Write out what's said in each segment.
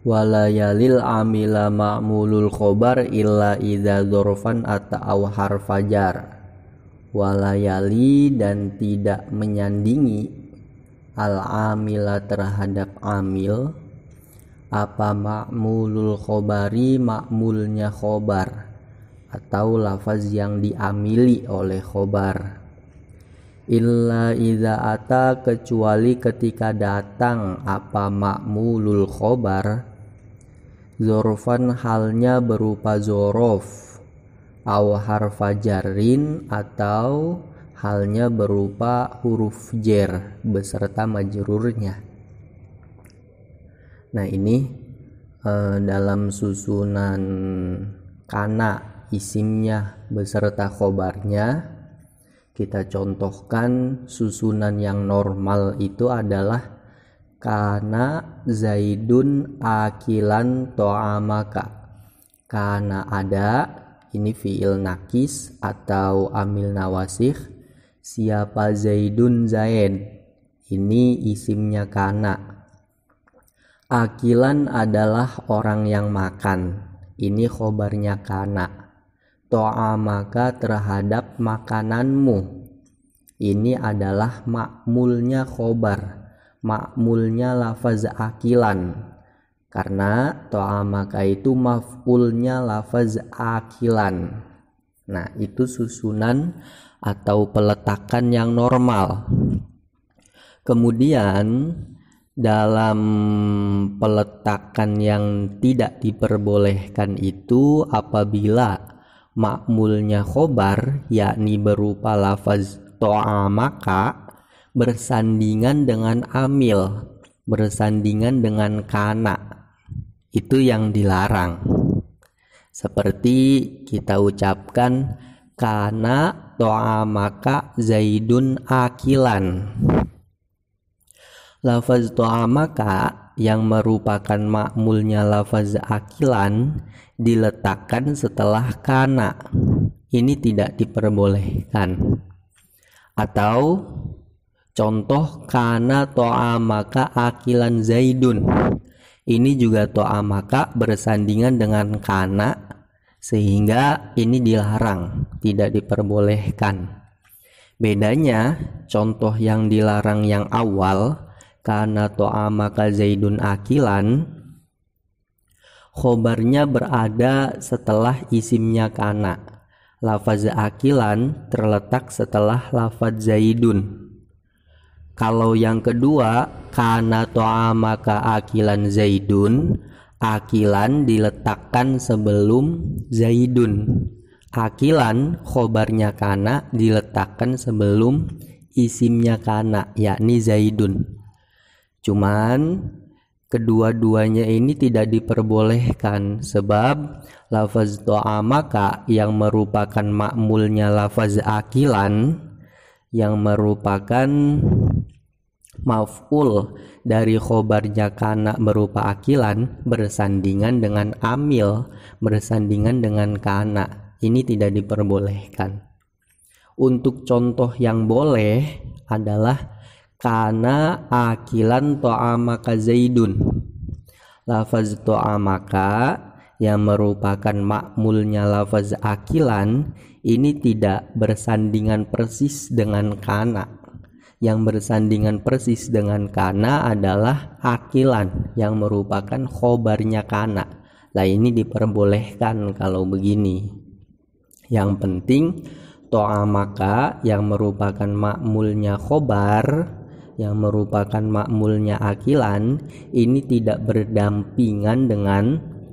wala yalil amila ma'mulul khobar illa idza dzarfan atau harfajar. Wala yali dan tidak menyandingi al amila terhadap amil apa ma'mulul khobari ma'mulnya khobar atau lafaz yang diamili oleh khobar. Illa idza ata kecuali ketika datang apa ma'mulul khobar zorfan halnya berupa zorof aw harfa jarrin atau halnya berupa huruf jer beserta majrurnya. Nah ini dalam susunan kana isimnya beserta khobarnya, kita contohkan susunan yang normal itu adalah kana zaidun akilan to'amaka. Kana ada, ini fi'il nakis atau amil nawasikh. Siapa zaidun zaid, ini isimnya kana. Akilan adalah orang yang makan, ini khobarnya kana. To'amaka terhadap makananmu, ini adalah ma'mulnya khobar, ma'mulnya lafaz akilan, karena to'amaka itu maf'ulnya lafaz akilan. Nah itu susunan atau peletakan yang normal. Kemudian dalam peletakan yang tidak diperbolehkan itu apabila ma'mulnya khobar yakni berupa lafaz to'amaka bersandingan dengan amil, bersandingan dengan kana, itu yang dilarang. Seperti kita ucapkan kana to'amaka zaidun akilan. Lafaz to'amaka yang merupakan ma'mulnya lafaz akilan diletakkan setelah kana, ini tidak diperbolehkan. Atau contoh kana to'amaka akilan zaidun, ini juga to'amaka bersandingan dengan kana sehingga ini dilarang, tidak diperbolehkan. Bedanya contoh yang dilarang yang awal kana to'amaka zaidun akilan, khobarnya berada setelah isimnya kana. Lafaz akilan terletak setelah lafaz zaidun. Kalau yang kedua kana to'amaka akilan zaidun, akilan diletakkan sebelum zaidun. Akilan khobarnya kana diletakkan sebelum isimnya kana yakni zaidun. Cuman kedua-duanya ini tidak diperbolehkan sebab lafaz to'amaka yang merupakan ma'mulnya lafaz akilan, yang merupakan maf'ul dari khobarnya kana berupa akilan bersandingan dengan amil, bersandingan dengan kana, ini tidak diperbolehkan. Untuk contoh yang boleh adalah kana akilan to'amaka zaidun. Lafaz to'amaka yang merupakan ma'mulnya lafaz akilan ini tidak bersandingan persis dengan kana. Yang bersandingan persis dengan kana adalah akilan yang merupakan khobarnya kana. Lah ini diperbolehkan kalau begini. Yang penting to'amaka yang merupakan ma'mulnya khobar, yang merupakan ma'mulnya akilan, ini tidak berdampingan dengan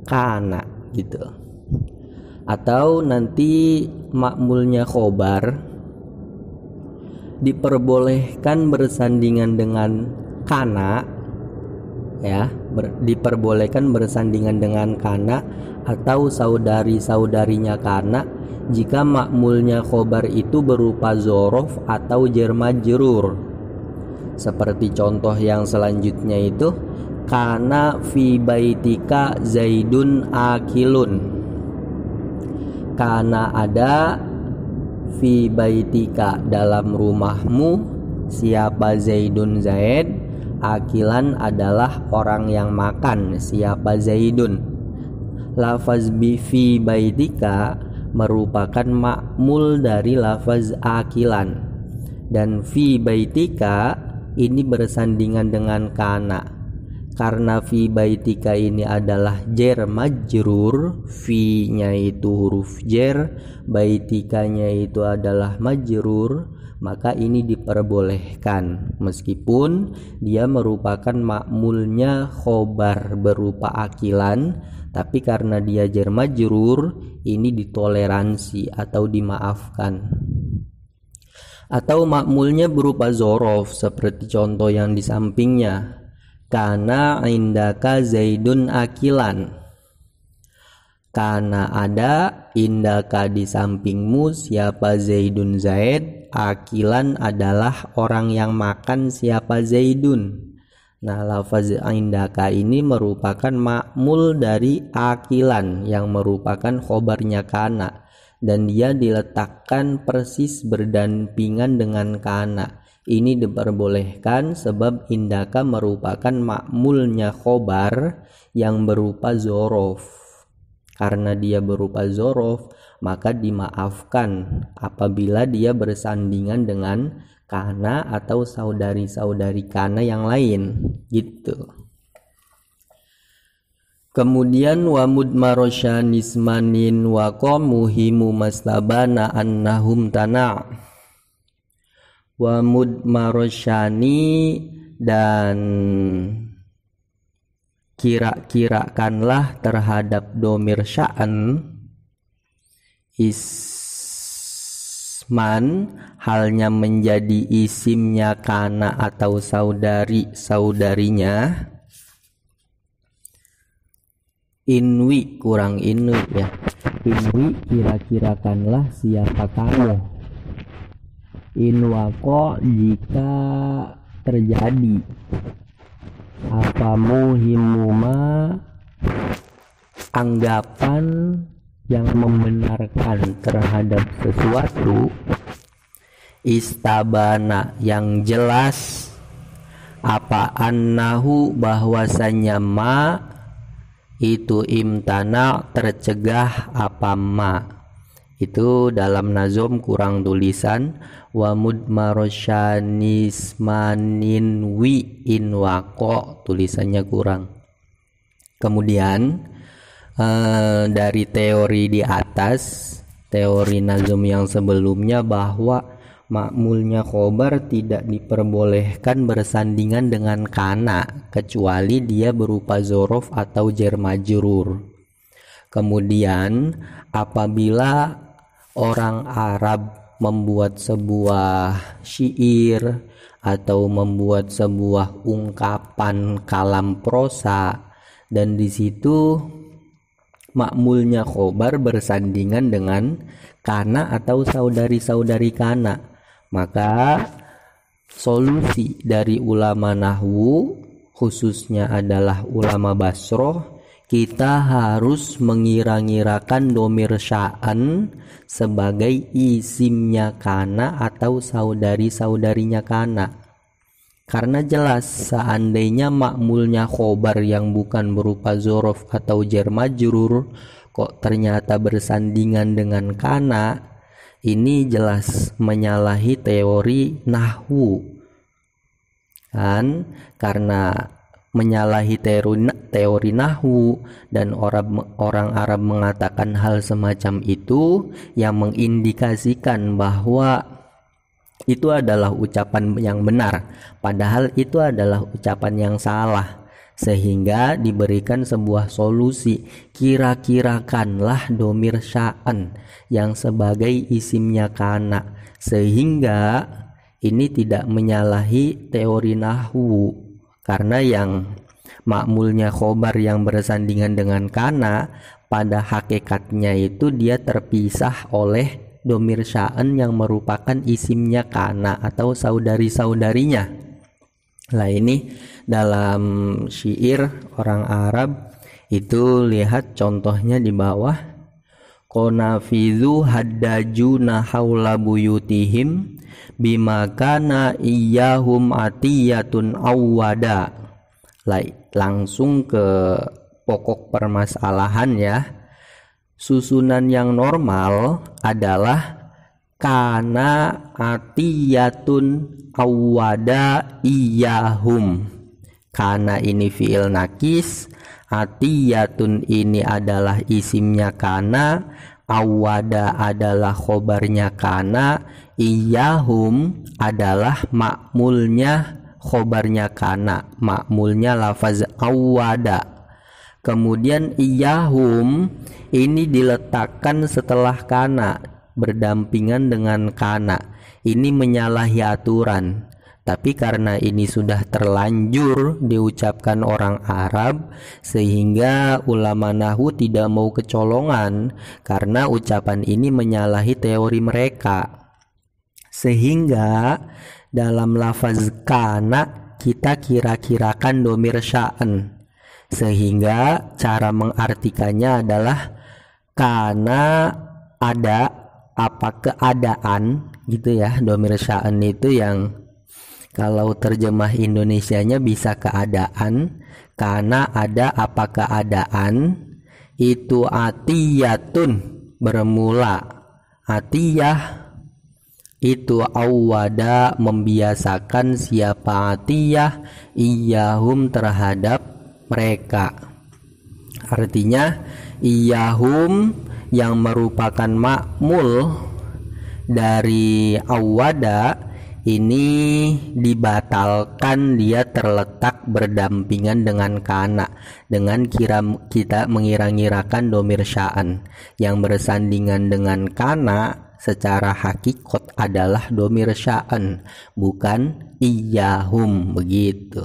kana gitu. Atau nanti ma'mulnya khobar diperbolehkan bersandingan dengan kana, ya, diperbolehkan bersandingan dengan kana atau saudari-saudarinya kana jika ma'mulnya khobar itu berupa zorof atau jar majrur. Seperti contoh yang selanjutnya itu kana fi baitika zaidun akilun. Kana ada fi baitika dalam rumahmu siapa zaidun zaid Akilan adalah orang yang makan, siapa Zaidun. Lafaz fi baitika merupakan ma'mul dari lafaz akilan. Dan fi baitika ini bersandingan dengan kana. Karena fi baitika ini adalah jar majrur, fi-nya itu huruf jar, baitikanya itu adalah majrur, maka ini diperbolehkan meskipun dia merupakan ma'mulnya khobar berupa akilan, tapi karena dia jar majrur ini ditoleransi atau dimaafkan. Atau ma'mulnya berupa zorof seperti contoh yang di sampingnya, kana indaka Zaidun akilan. Kana ada, indaka di sampingmu siapa Zaidun Zaid, akilan adalah orang yang makan siapa Zaidun. Nah, lafaz indaka ini merupakan ma'mul dari akilan yang merupakan khobarnya kana, dan dia diletakkan persis berdampingan dengan kana. Ini diperbolehkan sebab indaka merupakan ma'mulnya khobar yang berupa zorof. Karena dia berupa zorof, maka dimaafkan apabila dia bersandingan dengan kana atau saudari-saudari kana yang lain, gitu. Kemudian wa mudmarosyanismanin wa qamuhimu mastabana annahum tana'. Wa mudmarosyani, dan kira-kirakanlah terhadap domir sya'an, isman halnya menjadi isimnya kana atau saudari-saudarinya. Inwi kurang inwi ya. Inwi kira-kirakanlah siapa kamu. Inwako jika terjadi. Apa muhimuma anggapan yang membenarkan terhadap sesuatu. Istabana yang jelas. Apa annahu bahwasanya ma itu imtana tercegah apa ma. Itu dalam nazom kurang tulisan wa mudmarosyanismanin wi in wako, tulisannya kurang. Kemudian dari teori di atas, teori nazom yang sebelumnya, bahwa ma'mulnya khobar tidak diperbolehkan bersandingan dengan kana kecuali dia berupa zorof atau jar majrur. Kemudian apabila orang Arab membuat sebuah syair atau membuat sebuah ungkapan kalam prosa, dan di situ ma'mulnya khobar bersandingan dengan kana atau saudari-saudari kana, maka solusi dari ulama nahwu, khususnya adalah ulama Basroh, kita harus mengira-ngirakan domir sya'an sebagai isimnya kana atau saudari-saudarinya kana. Karena jelas seandainya ma'mulnya khobar yang bukan berupa zorof atau jar majrur kok ternyata bersandingan dengan kana, ini jelas menyalahi teori nahwu kan, karena menyalahi teori nahwu, dan orang Arab mengatakan hal semacam itu yang mengindikasikan bahwa itu adalah ucapan yang benar, padahal itu adalah ucapan yang salah, sehingga diberikan sebuah solusi, kira-kirakanlah domir sya'an yang sebagai isimnya kana, sehingga ini tidak menyalahi teori nahwu. Karena yang ma'mulnya khobar yang bersandingan dengan kana pada hakikatnya itu dia terpisah oleh domir sya'an yang merupakan isimnya kana atau saudari-saudarinya. Lah ini dalam syair orang Arab itu, lihat contohnya di bawah. qanafizu haddajuna haula buyutihim bima kana iyyahum atiyatun awwada. Langsung ke pokok permasalahan ya. Susunan yang normal adalah kana atiyatun awwada iyahum. Kana ini fi'il nakis, atiyatun ini adalah isimnya kana, awwada adalah khobarnya kana, iyahum adalah ma'mulnya khobarnya kana, ma'mulnya lafaz awwada. Kemudian iyahum ini diletakkan setelah kana, berdampingan dengan kana. Ini menyalahi aturan, tapi karena ini sudah terlanjur diucapkan orang Arab, sehingga ulama nahwu tidak mau kecolongan karena ucapan ini menyalahi teori mereka. Sehingga dalam lafaz kana kita kira-kirakan domir sya'an, sehingga cara mengartikannya adalah kana ada apa keadaan gitu ya. Domir sya'an itu yang kalau terjemah Indonesianya bisa keadaan, karena ada apa keadaan. Itu atiyatun bermula, atiyah itu awwada membiasakan siapa atiyah iyahum terhadap mereka. Artinya iyahum yang merupakan ma'mul dari awwada ini dibatalkan, dia terletak berdampingan dengan kana, dengan kita mengira-ngirakan domir sya'an. Yang bersandingan dengan kana secara hakikat adalah domir sya'an, bukan iyahum, begitu.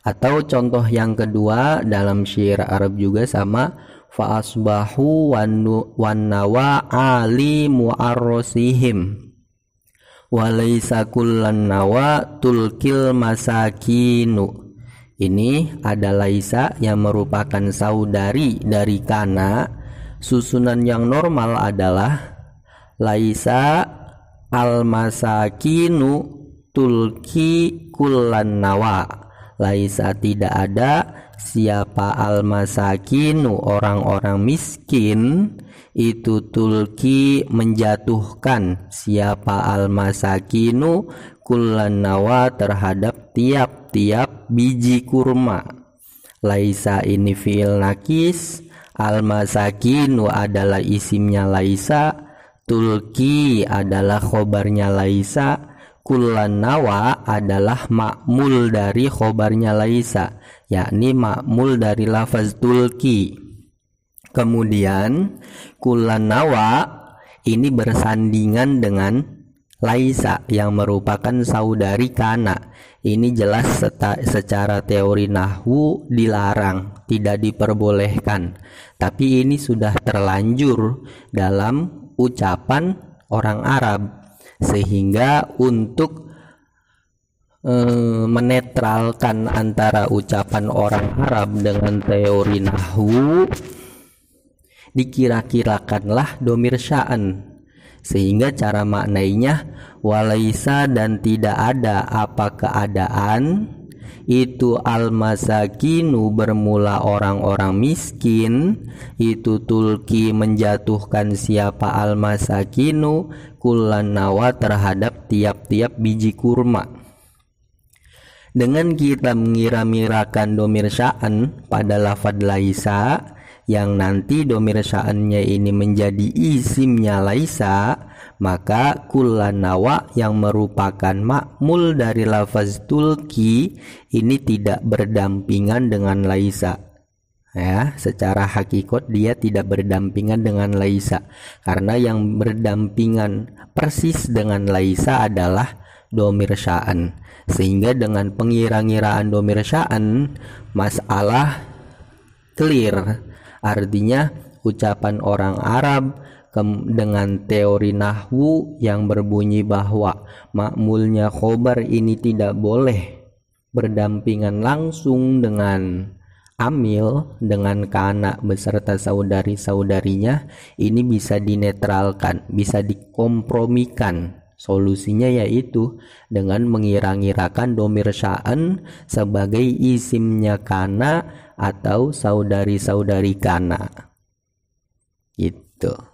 Atau contoh yang kedua dalam syair Arab juga sama, fa asbahu wan nawa ali mu'arrosihim walaysa kullan nawa tulkil masakinu. Ini ada laisa yang merupakan saudari dari kana. Susunan yang normal adalah laisa al masakinu tulki kullan nawa. Laisa tidak ada siapa al masakinu orang-orang miskin itu tulki menjatuhkan siapa al masakinu kullan nawa terhadap tiap-tiap biji kurma. Laisa ini fi'il nakis, al masakinu adalah isimnya laisa, tulki adalah khobarnya laisa, kullan nawa adalah ma'mul dari khobarnya laisa, yakni ma'mul dari lafaz tulki. Kemudian kullan nawa ini bersandingan dengan laisa yang merupakan saudari kana. Ini jelas secara teori nahwu dilarang, tidak diperbolehkan. Tapi ini sudah terlanjur dalam ucapan orang Arab, sehingga untuk menetralkan antara ucapan orang Arab dengan teori nahwu, dikira-kirakanlah domir sya'an, sehingga cara maknainya walaisa dan tidak ada apa keadaan itu al masakinu bermula orang-orang miskin, itu tulki menjatuhkan siapa al masakinu kullan nawa terhadap tiap-tiap biji kurma. Dengan kita mengira-mirakan domir sya'an pada lafaz laisa, yang nanti domir sya'annya ini menjadi isimnya laisa, maka kullan nawa yang merupakan ma'mul dari lafaz tulki ini tidak berdampingan dengan laisa. Ya, secara hakikat dia tidak berdampingan dengan laisa, karena yang berdampingan persis dengan laisa adalah domir sya'an. Sehingga dengan pengira-ngiraan domir sya'an, masalah clear. Artinya ucapan orang Arab dengan teori nahwu yang berbunyi bahwa ma'mulnya khobar ini tidak boleh berdampingan langsung dengan amil dengan kana beserta saudari-saudarinya ini bisa dinetralkan, bisa dikompromikan. Solusinya yaitu dengan mengira-ngirakan domir sya'an sebagai isimnya kana atau saudari-saudari kana. Gitu.